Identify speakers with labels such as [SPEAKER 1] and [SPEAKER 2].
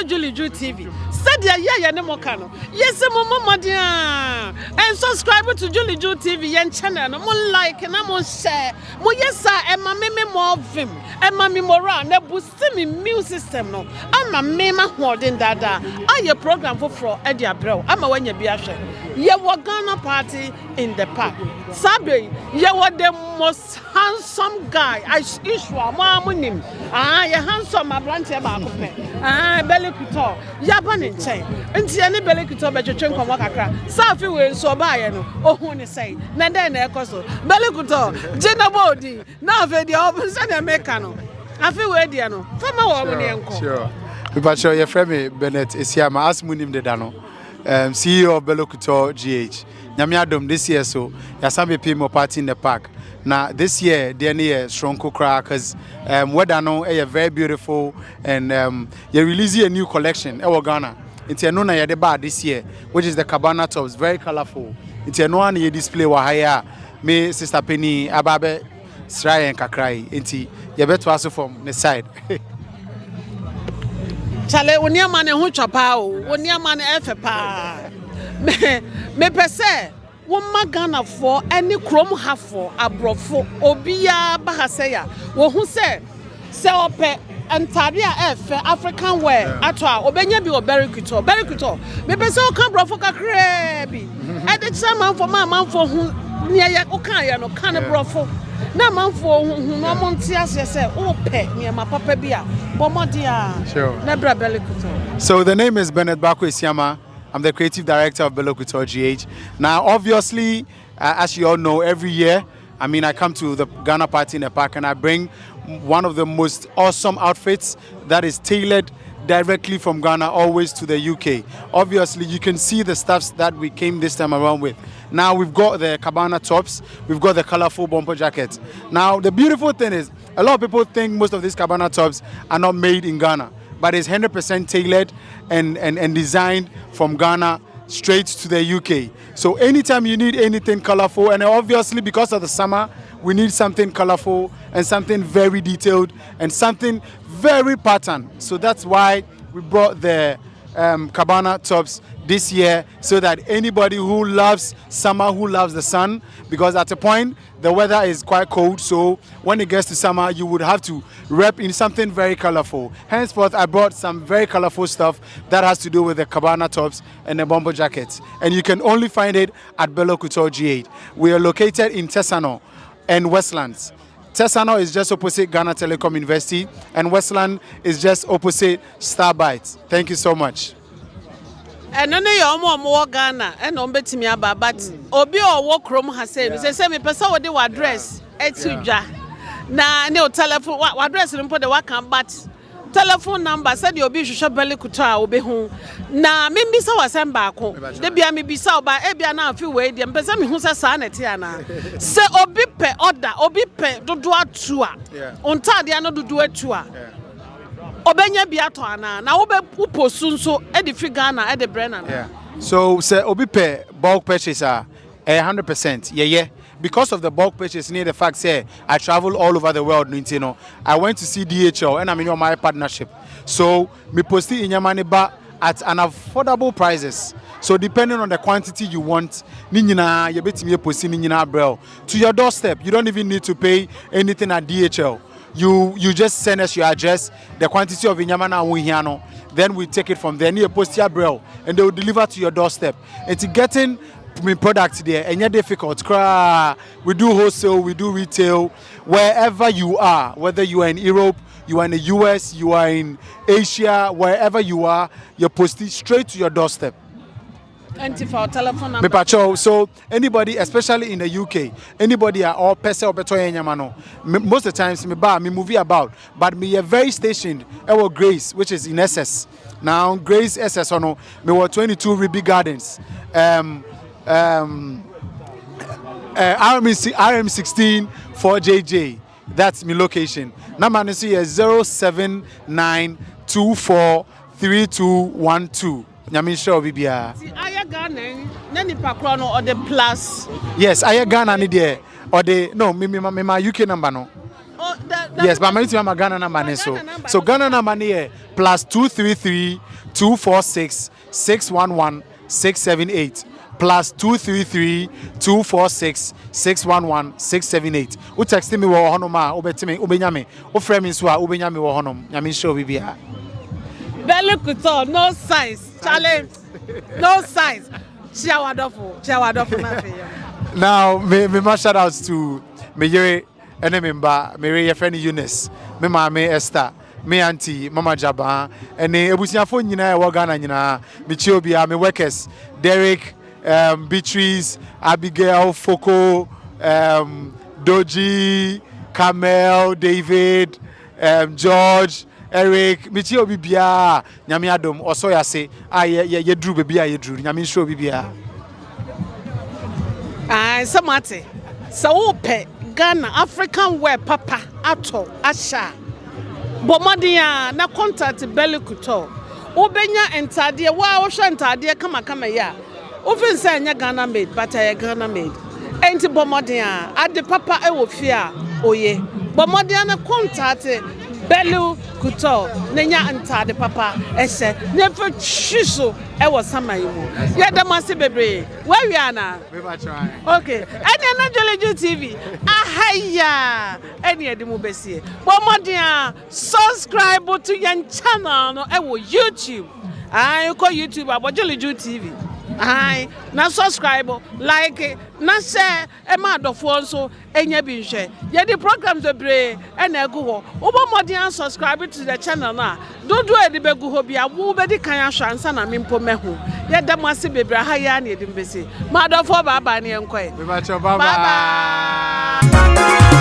[SPEAKER 1] Julie Juu Tv. Said ya ne mokano. Yes, mama dia. And subscribe to Julie Juu TV yen channel. No mo like na mo share. Mo yes e ma me more vim. E ma me more na boost me immune system no. Ama me ma hoden dada. Aye program for e dia brew. Ama wanya bi ahwe. Ye wo Ghana party in the park. Sabe ye wo the most handsome guy. I issue amamunim. Ah, ye handsome abrante ba akopɛ. Ah, Bello Couture. Ya ba ne nkyɛn. Nti ye ne Bello Couture be twetwe nkomo kakra. Safi we nso ba ye no. Ohun ne sei. Na den na ekoso. Bello Couture, jina bodi. Na afi dia obunse na meka no. Afi we dia no. Fama wo mo ne enko.
[SPEAKER 2] Sure. People show your friend Bennett Esiama as munim de dano. CEO of Bello Couture GH. Nyame adom this year so yasambe pay more party in the park. Now this year they near strong crack cuz weather no very beautiful and you release a new collection e Ghana. It's no na the bar this year which is the cabana tops very colorful. It's no one you display wa haya me sister Penny ababe sry and kakrai enti you better also from the side.
[SPEAKER 1] Chale wonia man ho twapa o wonia man efe pa me pese wo magana for any krom hafo abrofo obia bahaseya wo hu se ope entare a efe African wear ato a obenya bi Bello Couture me pese o kan brofo kakra bi e de chairman for man for hu nia ya o kan ya no kan brofo na manfo hu no monte ase se o pe niema papa bi a bomodia na bra Bello Couture.
[SPEAKER 2] So the name is Bennett Bako Esiama. I'm the creative director of Bello Couture GH. Now obviously as you all know every year I come to the Ghana party in the park and I bring one of the most awesome outfits that is tailored directly from Ghana always to the UK. Obviously you can see the stuffs that we came this time around with. Now we've got the cabana tops, we've got the colorful bumper jackets. Now the beautiful thing is a lot of people think most of these cabana tops are not made in Ghana, but it's 100% tailored and designed from Ghana straight to the UK. So anytime you need anything colorful, and obviously because of the summer we need something colorful and something very detailed and something very patterned. So that's why we brought the cabana tops this year so that anybody who loves summer, who loves the sun, because at a point the weather is quite cold, so when it gets to summer you would have to rep in something very colorful. Henceforth I brought some very colorful stuff that has to do with the cabana tops and the bomber jackets, and you can only find it at Bello Couture GH. We are located in Tesano and Westlands. Tesano is just opposite Ghana Telecom University and Westland is just opposite Starbites. Thank you so much.
[SPEAKER 1] And no more Ghana and on betimi aba but obi o wo krom ha say me pesa wo de address etuja na ne o telephone address no de wakan but telephone number said you obi hwehwe Bello Couture obi hu na me bisa wasem baako de bia me bisa oba e bia na afi we de pesa me hu se sa na te ana se obi pe order obi pe dodo atu a ontade ana dodo atu a obenya biato ana na wo be postu nso e de free Ghana e de brand na.
[SPEAKER 2] So say obi pay bulk purchase 100%. Yeah. Because of the bulk purchase, near the fact say I travel all over the world, you know. I went to see DHL and I'm in my partnership. So me posti in your money back at an affordable prices. So depending on the quantity you want, ninyina you bet me posti ninyina bro to your doorstep. You don't even need to pay anything at DHL. You just send us your address, the quantity of inyamana wihiano, then we take it from there near postia bro and they will deliver to your doorstep. And to getting products there and you're difficult. We do wholesale, we do retail, wherever you are, whether you are in Europe, you are in the US, you are in Asia, wherever you are, you're posted straight to your doorstep.
[SPEAKER 1] And for telephone number.
[SPEAKER 2] So anybody, especially in the UK, anybody or person or better most of the times me movie about, but me are very stationed. Our Grace, which is in SS. Now Grace SS me were 22 Ruby Gardens. RM16 4JJ. That's my location. Number is 079243212. Nyami sure bibia.
[SPEAKER 1] Aya Ghana, nani pakrono or the plus.
[SPEAKER 2] Yes, Aya Ghana ni there or the no me my UK number no.
[SPEAKER 1] Oh,
[SPEAKER 2] yes, but my Ghana number so Ghana number ni +233 246 611 678 plus 233 246 611 678. Who text me wo honoma obetime obenyame wo frɛ me so a obenyame wo honom nyame show bibia.
[SPEAKER 1] Bello Couture, no size. Challenge. No size. Chiawadofo na fe.
[SPEAKER 2] Now me shout outs to me yere ene memba me re friend Eunice, me mama Esther, me auntie Mama Jaba, ene ebusiafo nyina e wo Ghana nyina, me chiobia me workers Derek, Beatrice, Abigail, Foko, Doji, Kamel, David, George, Eric, Michi obi bia, nyame adom oso ya se ye dru be bia ye dru nyame show obi bia.
[SPEAKER 1] Samate. So pe Ghana African wear papa ato asha. Bomadia na contact Bello Couture. Obenya entade wa wo hwe entade kama ya. Ofin say nya Ghana made but Ghana made. Enti bomadia ade papa e wo fie a oye. Bomadia na contact Bello Couture nenya entade papa ehye never chiso e wo samayimu yedamase bebre where we are now
[SPEAKER 2] We ba try
[SPEAKER 1] okay ene na Julie Juu Tv ahaya ene edimu besie bomodia subscribe to your channel no e wo YouTube you call YouTube about Julie Juu Tv na subscribe like na share e ma adofo nso enya bi nhwe ye the programs bebre e na egu ho obomodian subscribe to the channel na dodo e de begu ho bia wo be di kan ahwa nsa na mempo mehu ye damase bebre ha ya na edim bese ma adofo baba na enkoe
[SPEAKER 2] bye bye.